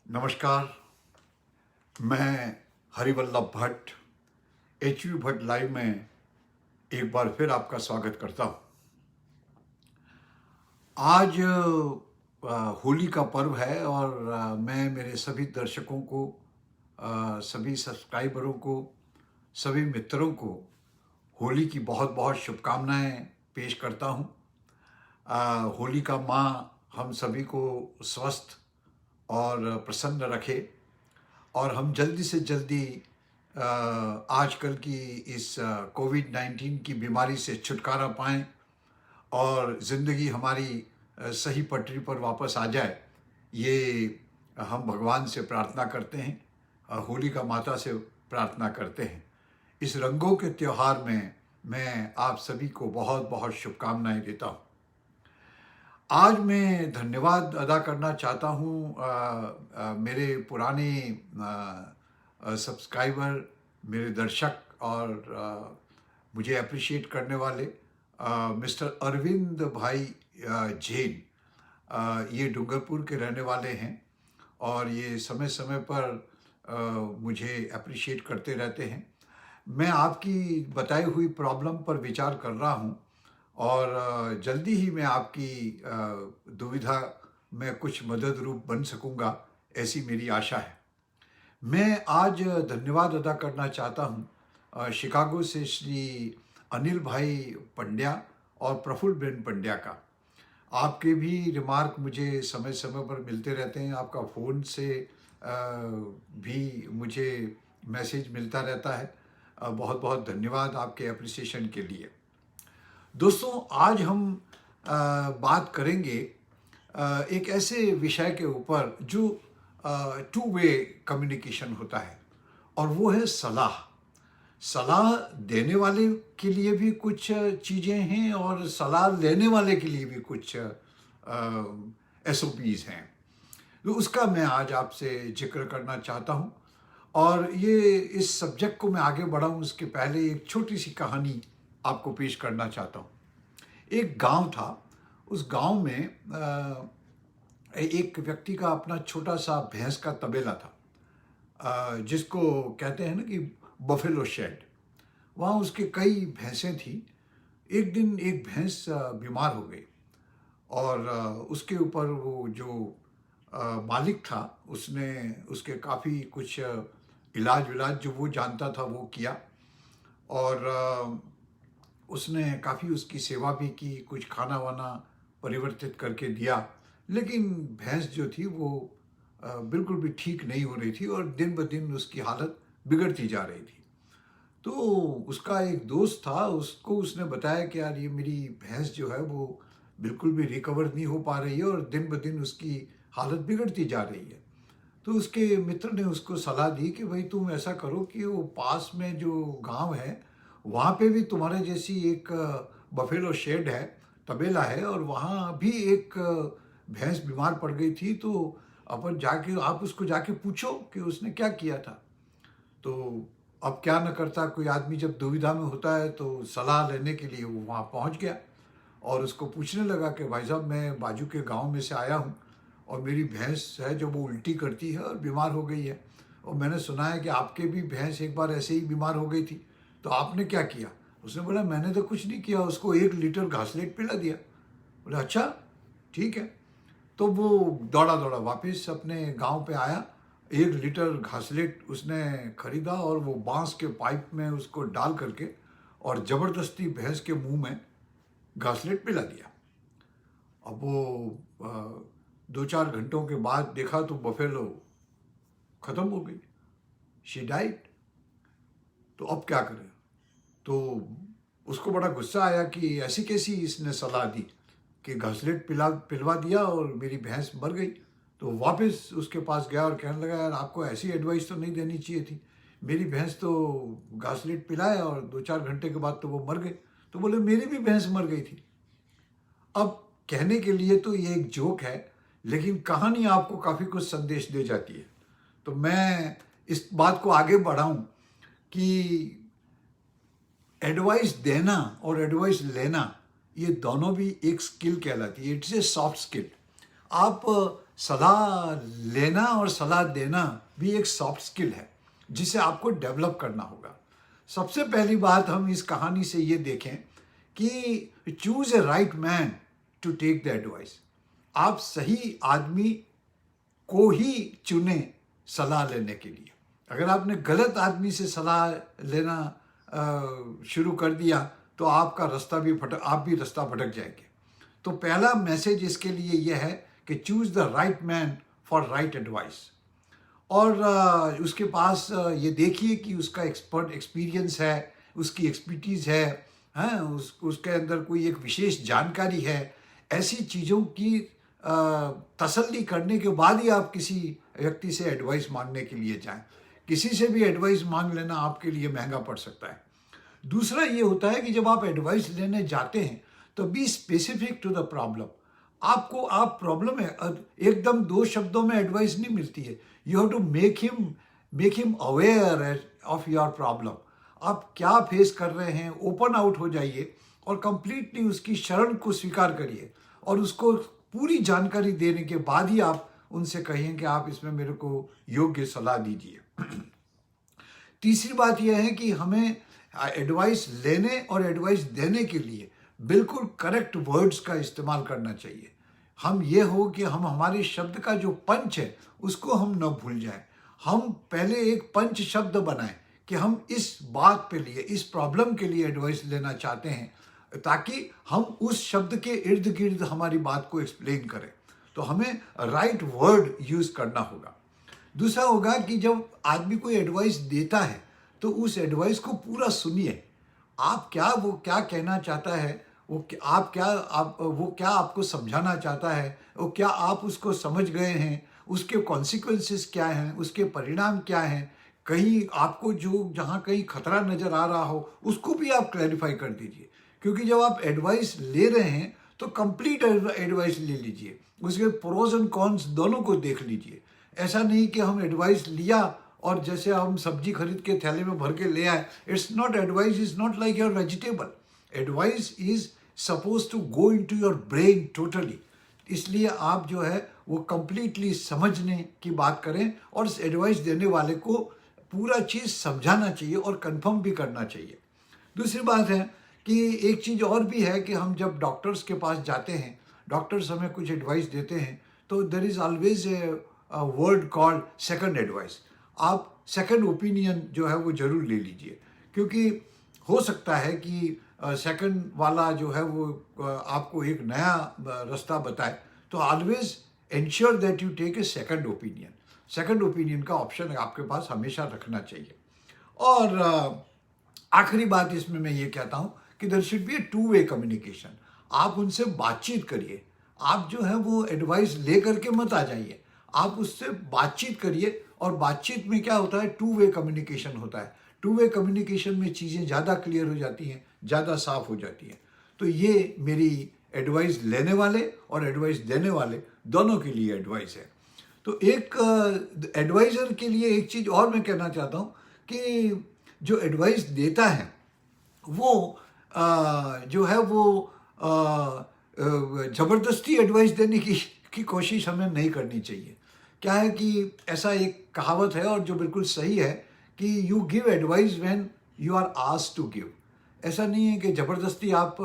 नमस्कार। मैं Harivallabh Bhatt HV Bhatt live में एक बार फिर आपका स्वागत करता हूँ। आज होली का पर्व है और मैं मेरे सभी दर्शकों को, सभी सब्सक्राइबरों को, सभी मित्रों को होली की बहुत बहुत शुभकामनाएं पेश करता हूँ। होली का माँ हम सभी को स्वस्थ और प्रसन्न रखे और हम जल्दी से जल्दी आजकल की इस कोविड-19 की बीमारी से छुटकारा पाएं और ज़िंदगी हमारी सही पटरी पर वापस आ जाए, ये हम भगवान से प्रार्थना करते हैं, होलिका माता से प्रार्थना करते हैं। इस रंगों के त्योहार में मैं आप सभी को बहुत बहुत शुभकामनाएं देता हूँ। आज मैं धन्यवाद अदा करना चाहता हूँ मेरे पुराने सब्सक्राइबर, मेरे दर्शक और मुझे अप्रिशिएट करने वाले मिस्टर अरविंद भाई जैन। ये डूंगरपुर के रहने वाले हैं और ये समय समय पर मुझे अप्रिशिएट करते रहते हैं। मैं आपकी बताई हुई प्रॉब्लम पर विचार कर रहा हूँ और जल्दी ही मैं आपकी दुविधा में कुछ मदद रूप बन सकूँगा, ऐसी मेरी आशा है। मैं आज धन्यवाद अदा करना चाहता हूँ शिकागो से श्री अनिल भाई पंड्या और प्रफुल्ल बेन पंड्या का। आपके भी रिमार्क मुझे समय समय पर मिलते रहते हैं, आपका फ़ोन से भी मुझे मैसेज मिलता रहता है। बहुत बहुत धन्यवाद आपके अप्रिसिएशन के लिए। दोस्तों, आज हम बात करेंगे एक ऐसे विषय के ऊपर जो टू वे कम्युनिकेशन होता है और वो है सलाह। सलाह देने वाले के लिए भी कुछ चीज़ें हैं और सलाह लेने वाले के लिए भी कुछ SOPs हैं, तो उसका मैं आज आपसे जिक्र करना चाहता हूँ। और ये इस सब्जेक्ट को मैं आगे बढ़ाऊँ उसके पहले एक छोटी सी कहानी आपको पेश करना चाहता हूँ। एक गांव था, उस गांव में एक व्यक्ति का अपना छोटा सा भैंस का तबेला था, जिसको कहते हैं ना कि बफेलो शेड। वहाँ उसके कई भैंसें थी। एक दिन एक भैंस बीमार हो गई और उसके ऊपर वो जो मालिक था उसने उसके काफ़ी कुछ इलाज विलाज जो वो जानता था वो किया और उसने काफ़ी उसकी सेवा भी की, कुछ खाना वाना परिवर्तित करके दिया, लेकिन भैंस जो थी वो बिल्कुल भी ठीक नहीं हो रही थी और दिन ब दिन उसकी हालत बिगड़ती जा रही थी। तो उसका एक दोस्त था, उसको उसने बताया कि यार ये मेरी भैंस जो है वो बिल्कुल भी रिकवर नहीं हो पा रही है और दिन ब दिन उसकी हालत बिगड़ती जा रही है। तो उसके मित्र ने उसको सलाह दी कि भाई तुम ऐसा करो कि वो पास में जो गांव है वहाँ पे भी तुम्हारे जैसी एक बफेलो शेड है, तबेला है, और वहाँ भी एक भैंस बीमार पड़ गई थी, तो अपन जाके आप उसको जाके पूछो कि उसने क्या किया था। तो अब क्या न करता, कोई आदमी जब दुविधा में होता है तो सलाह लेने के लिए वो वहाँ पहुँच गया और उसको पूछने लगा कि भाई साहब मैं बाजू के गांव में से आया हूँ और मेरी भैंस है जो वो उल्टी करती है और बीमार हो गई है, और मैंने सुना है कि आपके भी भैंस एक बार ऐसे ही बीमार हो गई थी, तो आपने क्या किया? उसने बोला मैंने तो कुछ नहीं किया, उसको 1 लीटर घासलेट पिला दिया। बोला अच्छा ठीक है। तो वो दौड़ा दौड़ा वापस अपने गांव पे आया, 1 लीटर घासलेट उसने खरीदा और वो बांस के पाइप में उसको डाल करके और ज़बरदस्ती भैंस के मुंह में घासलेट पिला दिया। अब वो 2-4 घंटों के बाद देखा तो बफेलो ख़त्म हो गई, शी डाइड। तो अब क्या करें? तो उसको बड़ा गुस्सा आया कि ऐसी कैसी इसने सलाह दी कि घासलेट पिलवा दिया और मेरी भैंस मर गई। तो वापस उसके पास गया और कहने लगा यार आपको ऐसी एडवाइस तो नहीं देनी चाहिए थी, मेरी भैंस तो घासलेट पिलाया और 2-4 घंटे के बाद तो वो मर गई। तो बोले मेरी भी भैंस मर गई थी। अब कहने के लिए तो ये एक जोक है, लेकिन कहानी आपको काफ़ी कुछ संदेश दे जाती है। तो मैं इस बात को आगे बढ़ाऊं कि एडवाइस देना और एडवाइस लेना ये दोनों भी एक स्किल कहलाती है। It's a soft skill. आप सलाह लेना और सलाह देना भी एक सॉफ्ट स्किल है जिसे आपको डेवलप करना होगा। सबसे पहली बात हम इस कहानी से ये देखें कि choose a right man to take the advice. आप सही आदमी को ही चुने सलाह लेने के लिए। अगर आपने गलत आदमी से सलाह लेना शुरू कर दिया तो आप भी रास्ता भटक जाएंगे। तो पहला मैसेज इसके लिए यह है कि choose the right man for right advice. और उसके पास ये देखिए कि उसका एक्सपीरियंस है, उसकी एक्सपर्टीज़ है, हैं उसके अंदर कोई एक विशेष जानकारी है। ऐसी चीज़ों की तसल्ली करने के बाद ही आप किसी व्यक्ति से एडवाइस मांगने के लिए जाएं। किसी से भी एडवाइस मांग लेना आपके लिए महंगा पड़ सकता है। दूसरा ये होता है कि जब आप एडवाइस लेने जाते हैं तो be specific to the problem. आप प्रॉब्लम है, एकदम 2 शब्दों में एडवाइस नहीं मिलती है। You have to make him aware of your problem. आप क्या फेस कर रहे हैं, ओपन आउट हो जाइए और कंप्लीटली उसकी शरण को स्वीकार करिए और उसको पूरी जानकारी देने के बाद ही आप उनसे कहिए कि आप इसमें मेरे को योग्य सलाह दीजिए। तीसरी बात यह है कि हमें एडवाइस लेने और एडवाइस देने के लिए बिल्कुल करेक्ट वर्ड्स का इस्तेमाल करना चाहिए। हम ये हो कि हम हमारे शब्द का जो पंच है उसको हम न भूल जाएं। हम पहले एक पंच शब्द बनाएं कि हम इस बात पे लिए, इस प्रॉब्लम के लिए एडवाइस लेना चाहते हैं, ताकि हम उस शब्द के इर्द गिर्द हमारी बात को एक्सप्लेन करें। तो हमें राइट वर्ड यूज करना होगा। दूसरा होगा कि जब आदमी कोई एडवाइस देता है तो उस एडवाइस को पूरा सुनिए। वो क्या कहना चाहता है, वो क्या आपको समझाना चाहता है, वो क्या आप उसको समझ गए हैं, उसके कॉन्सिक्वेंसेस क्या हैं, उसके परिणाम क्या हैं। कहीं आपको जहाँ कहीं खतरा नजर आ रहा हो उसको भी आप क्लैरिफाई कर दीजिए। क्योंकि जब आप एडवाइस ले रहे हैं तो कंप्लीट एडवाइस ले लीजिए, उसके प्रोज एंड कॉन्स दोनों को देख लीजिए। ऐसा नहीं कि हम एडवाइस लिया और जैसे हम सब्जी खरीद के थैले में भर के ले आए। It's not advice, is not like your vegetable. Advice is suppose to go into your brain totally. इसलिए आप जो है वो कंप्लीटली समझने की बात करें और इस एडवाइस देने वाले को पूरा चीज़ समझाना चाहिए और कंफर्म भी करना चाहिए। दूसरी बात है कि एक चीज़ और भी है कि हम जब डॉक्टर्स के पास जाते हैं, डॉक्टर्स हमें कुछ एडवाइस देते हैं तो there is always a word called second advice. आप सेकंड ओपिनियन जो है वो ज़रूर ले लीजिए, क्योंकि हो सकता है कि सेकंड वाला जो है वो आपको एक नया रास्ता बताए। तो always ensure that you take a second opinion. Second opinion का ऑप्शन आपके पास हमेशा रखना चाहिए। और आखिरी बात इसमें मैं ये कहता हूँ कि there should be a two way communication. आप उनसे बातचीत करिए। आप जो है वो एडवाइस ले करके मत आ जाइए, आप उससे बातचीत करिए। और बातचीत में क्या होता है, 2-वे कम्युनिकेशन होता है। 2-वे कम्युनिकेशन में चीज़ें ज़्यादा क्लियर हो जाती हैं, ज़्यादा साफ हो जाती हैं। तो ये मेरी एडवाइस लेने वाले और एडवाइस देने वाले दोनों के लिए एडवाइस है। तो एक एडवाइज़र के लिए एक चीज़ और मैं कहना चाहता हूँ कि जो एडवाइस देता है वो जो है वो ज़बरदस्ती एडवाइस देने की कोशिश हमें नहीं करनी चाहिए। क्या है कि ऐसा एक कहावत है और जो बिल्कुल सही है कि you give advice when you are asked to give. ऐसा नहीं है कि ज़बरदस्ती आप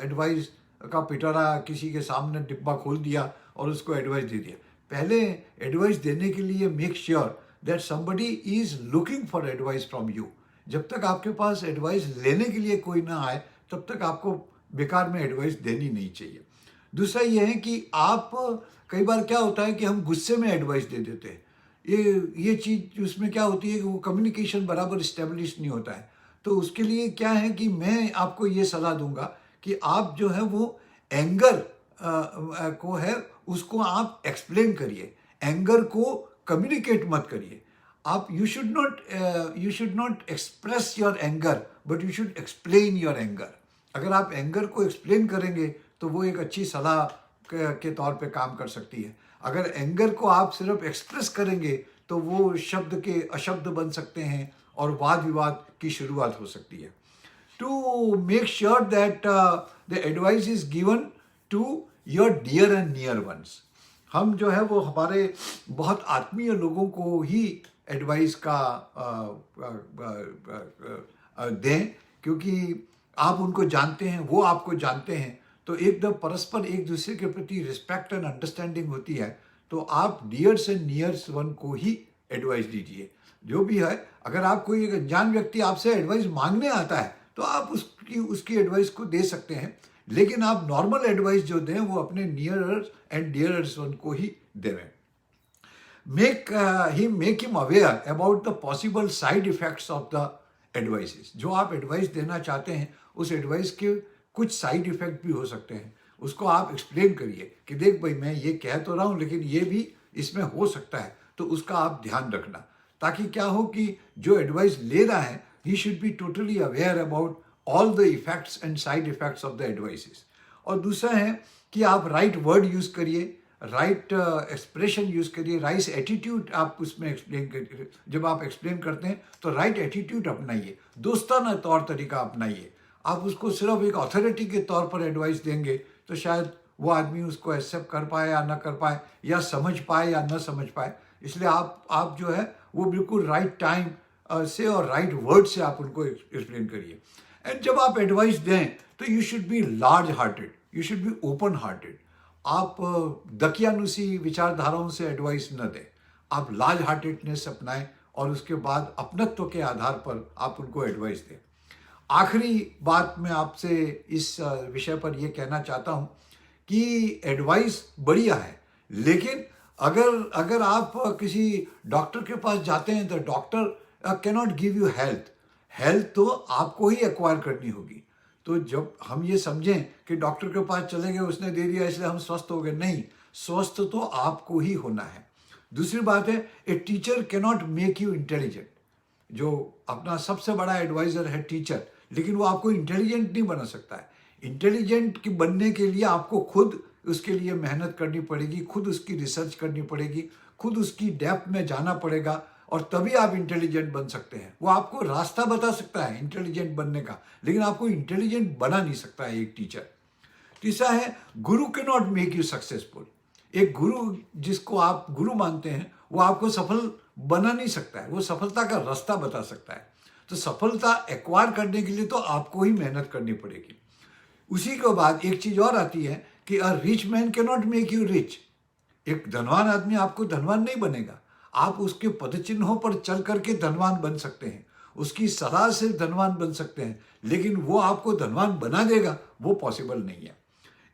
एडवाइस का पिटारा किसी के सामने डिब्बा खोल दिया और उसको एडवाइस दे दिया। पहले एडवाइस देने के लिए make sure that somebody is looking for advice from you. जब तक आपके पास एडवाइस लेने के लिए कोई ना आए तब तक आपको बेकार में एडवाइस देनी नहीं चाहिए। दूसरा ये है कि आप कई बार क्या होता है कि हम गुस्से में एडवाइस दे देते हैं। ये चीज़ उसमें क्या होती है कि वो कम्युनिकेशन बराबर इस्टेब्लिश नहीं होता है। तो उसके लिए क्या है कि मैं आपको ये सलाह दूंगा कि आप जो है वो एंगर को है उसको आप एक्सप्लेन करिए, एंगर को कम्युनिकेट मत करिए। आप you should not express your anger but you should explain your anger. अगर आप एंगर को एक्सप्लेन करेंगे तो वो एक अच्छी सलाह के तौर पे काम कर सकती है। अगर एंगर को आप सिर्फ एक्सप्रेस करेंगे तो वो शब्द के अशब्द बन सकते हैं और वाद विवाद की शुरुआत हो सकती है। To make sure that the advice is given to your dear and near ones. हम जो है वो हमारे बहुत आत्मीय लोगों को ही एडवाइस का दें, क्योंकि आप उनको जानते हैं, वो आपको जानते हैं, तो एकदम परस्पर एक दूसरे के प्रति रिस्पेक्ट एंड अंडरस्टैंडिंग होती है। तो आप डियर्स एंड नियर्स वन को ही एडवाइस दीजिए। जो भी है, अगर आप कोई एक अनजान व्यक्ति आपसे एडवाइस मांगने आता है तो आप उसकी एडवाइस को दे सकते हैं, लेकिन आप नॉर्मल एडवाइस जो दें वो अपने नियरर्स एंड डियरर्स वन को ही देवें। make him aware about the possible side effects of the advices। जो आप एडवाइस देना चाहते हैं उस एडवाइस के कुछ साइड इफेक्ट भी हो सकते हैं, उसको आप एक्सप्लेन करिए कि देख भाई, मैं ये कह तो रहा हूँ लेकिन ये भी इसमें हो सकता है, तो उसका आप ध्यान रखना, ताकि क्या हो कि जो एडवाइस ले रहा है he should be totally aware about all the effects and side effects of the advices. और दूसरा है कि आप राइट वर्ड यूज करिए, राइट एक्सप्रेशन यूज करिए, राइट एटीट्यूड आप उसमें एक्सप्लेन करिए। जब आप एक्सप्लेन करते हैं तो राइट एटीट्यूड अपनाइए, दोस्ताना तौर तरीका अपनाइए। आप उसको सिर्फ एक अथॉरिटी के तौर पर एडवाइस देंगे तो शायद वो आदमी उसको एक्सेप्ट कर पाए या ना कर पाए, या समझ पाए या ना समझ पाए। इसलिए आप जो है वो बिल्कुल राइट टाइम से और राइट वर्ड से आप उनको एक्सप्लेन करिए। एंड जब आप एडवाइस दें तो you should be large hearted, you should be open hearted. आप दकियानुसी विचारधाराओं से एडवाइस न दें, आप लार्ज हार्टेडनेस अपनाएं और उसके बाद अपनत्व के आधार पर आप उनको एडवाइस दें। आखिरी बात मैं आपसे इस विषय पर यह कहना चाहता हूं कि एडवाइस बढ़िया है, लेकिन अगर आप किसी डॉक्टर के पास जाते हैं तो doctor can not give you health तो आपको ही एक्वायर करनी होगी। तो जब हम ये समझें कि डॉक्टर के पास चले गए, उसने दे दिया इसलिए हम स्वस्थ हो गए, नहीं, स्वस्थ तो आपको ही होना है। दूसरी बात है, a teacher can not make you intelligent. जो अपना सबसे बड़ा एडवाइजर है टीचर, लेकिन वो आपको इंटेलिजेंट नहीं बना सकता है। इंटेलिजेंट बनने के लिए आपको खुद उसके लिए मेहनत करनी पड़ेगी, खुद उसकी रिसर्च करनी पड़ेगी, खुद उसकी डेप्थ में जाना पड़ेगा, और तभी आप इंटेलिजेंट बन सकते हैं। वो आपको रास्ता बता सकता है इंटेलिजेंट बनने का, लेकिन आपको इंटेलिजेंट बना नहीं सकता है एक टीचर। तीसरा है, गुरु can not make you successful. एक गुरु जिसको आप गुरु मानते हैं वो आपको सफल बना नहीं सकता है, वो सफलता का रास्ता बता सकता है। तो सफलता एक्वायर करने के लिए तो आपको ही मेहनत करनी पड़ेगी। उसी के बाद एक चीज और आती है कि a rich man can not make you rich. एक धनवान आदमी आपको धनवान नहीं बनेगा, आप उसके पदचिन्हों पर चल करके धनवान बन सकते हैं, उसकी सलाह से धनवान बन सकते हैं, लेकिन वो आपको धनवान बना देगा वो पॉसिबल नहीं है।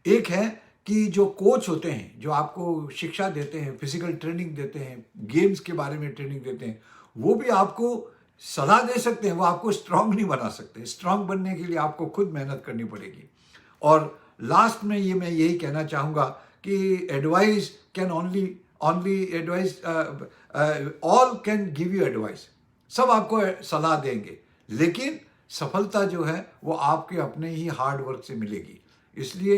एक है कि जो कोच होते हैं, जो आपको शिक्षा देते हैं, फिजिकल ट्रेनिंग देते हैं, गेम्स के बारे में ट्रेनिंग देते हैं, वो भी आपको सलाह दे सकते हैं, वो आपको स्ट्रांग नहीं बना सकते। स्ट्रांग बनने के लिए आपको खुद मेहनत करनी पड़ेगी। और लास्ट में मैं यही कहना चाहूँगा कि advice can only advice, all can give you advice. सब आपको सलाह देंगे, लेकिन सफलता जो है वो आपके अपने ही हार्ड वर्क से मिलेगी। इसलिए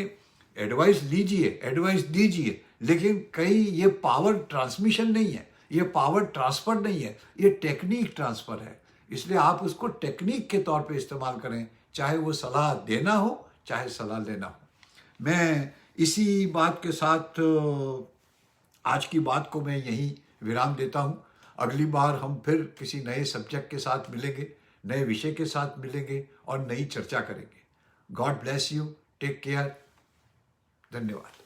एडवाइस लीजिए, एडवाइस दीजिए, लेकिन कहीं ये पावर ट्रांसमिशन नहीं है, ये पावर ट्रांसफर नहीं है, ये टेक्निक ट्रांसफर है। इसलिए आप उसको टेक्निक के तौर पे इस्तेमाल करें, चाहे वो सलाह देना हो चाहे सलाह लेना हो। मैं इसी बात के साथ आज की बात को मैं यहीं विराम देता हूँ। अगली बार हम फिर किसी नए सब्जेक्ट के साथ मिलेंगे, नए विषय के साथ मिलेंगे और नई चर्चा करेंगे। God bless you, take care, धन्यवाद।